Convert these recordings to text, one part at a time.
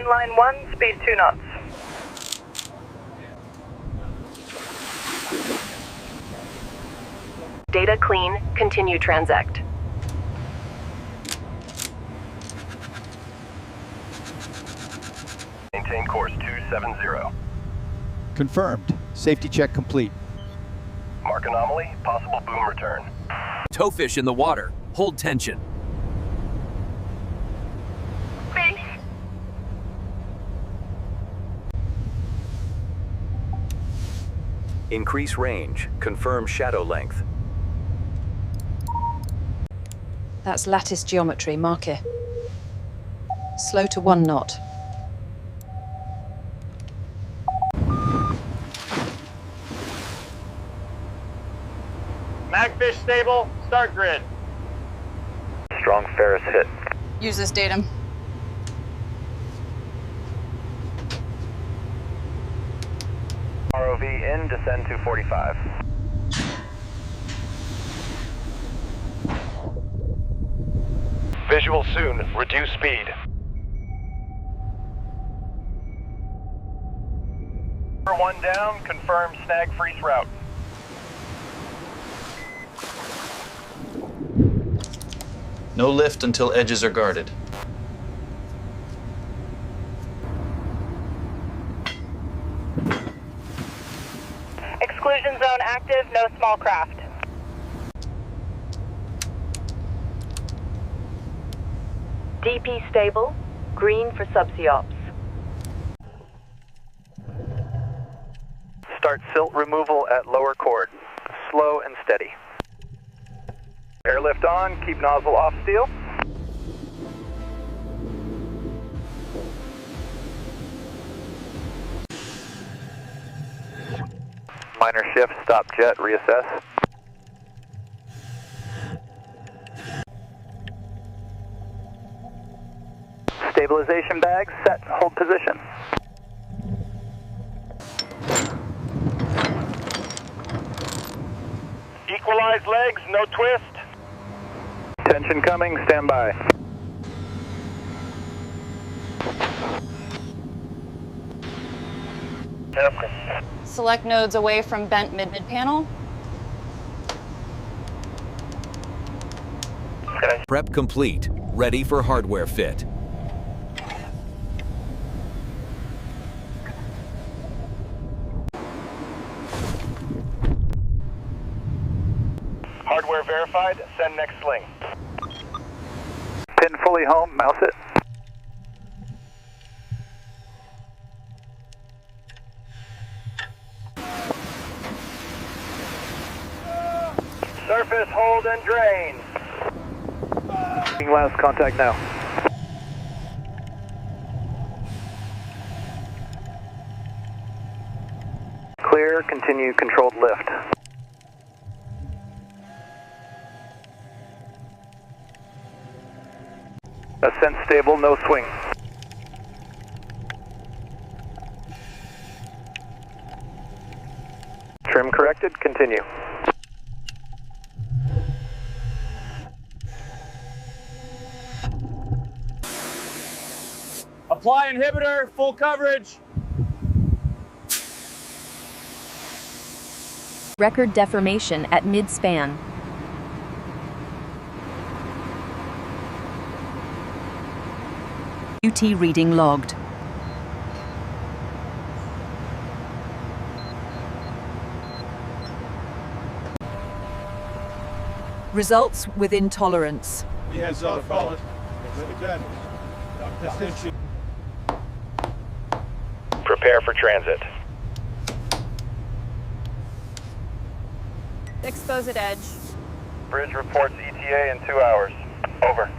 inline 1, speed 2 knots. Data clean, continue transect. Maintain course 270. Confirmed. Safety check complete. Mark anomaly, possible boom return. Towfish in the water. Hold tension. Increase range. Confirm shadow length. That's lattice geometry, mark it. Slow to 1 knot. Magfish stable, start grid. Strong Ferris hit. Use this datum. ROV in, descend to 45. Visual soon, reduce speed. Number 1 down, confirm snag freeze route. No lift until edges are guarded. Exclusion zone active, no small craft. DP stable, green for subsea ops. Start silt removal at lower chord. Slow and steady. Airlift on, keep nozzle off steel. Minor shift, stop jet, reassess. Stabilization bag set, hold position. Equalize legs, no twist. Tension coming, stand by. Select nodes away from bent mid-panel. Prep complete. Ready for hardware fit. Hardware verified, send next sling. Pin fully home, mouse it. Surface hold and drain. Last contact now. Clear, continue controlled lift. Ascent stable, no swing. Trim corrected, continue. Apply inhibitor, full coverage. Record deformation at mid-span. UT reading logged. Results within tolerance. Yes, solid. Prepare for transit. Expose at edge. Bridge reports ETA in 2 hours. Over.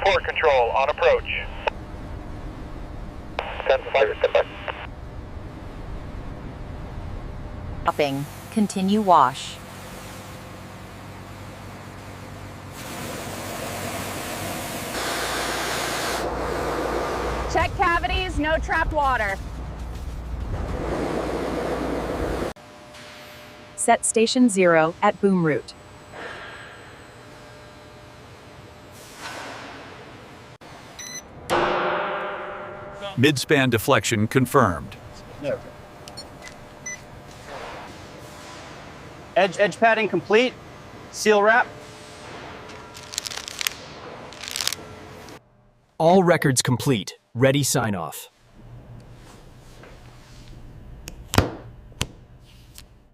Port control on approach. Stopping. Continue wash. Check cavities, no trapped water. Set station 0 at boom route. Midspan deflection confirmed. Edge padding complete. Seal wrap. All records complete. Ready sign off.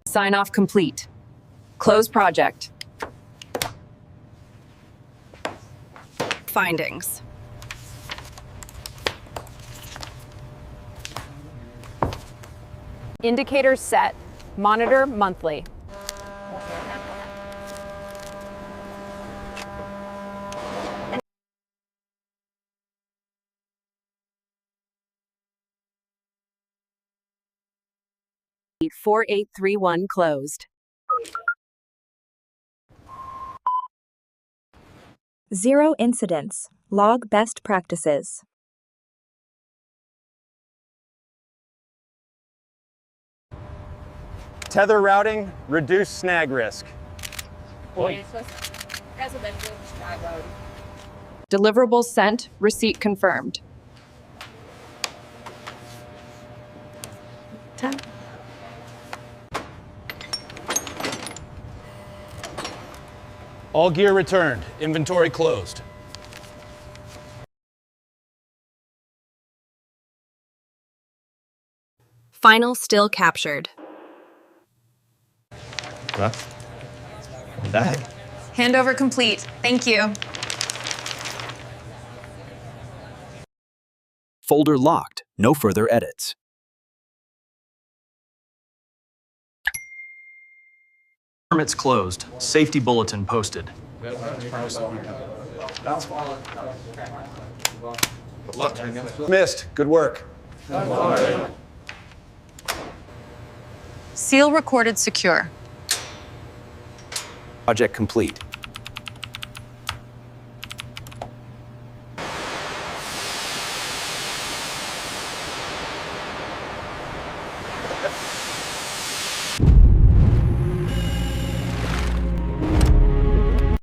Sign off complete. Close project. Findings. Indicators set. Monitor monthly. Gate 4831 closed. Zero incidents. Log best practices. Tether routing, reduce snag risk. Deliverables sent. Receipt confirmed. All gear returned. Inventory closed. Final still captured. Handover complete. Thank you. Folder locked. No further edits. Permits closed. Safety bulletin posted. Missed. Good work. Seal recorded secure. Project complete.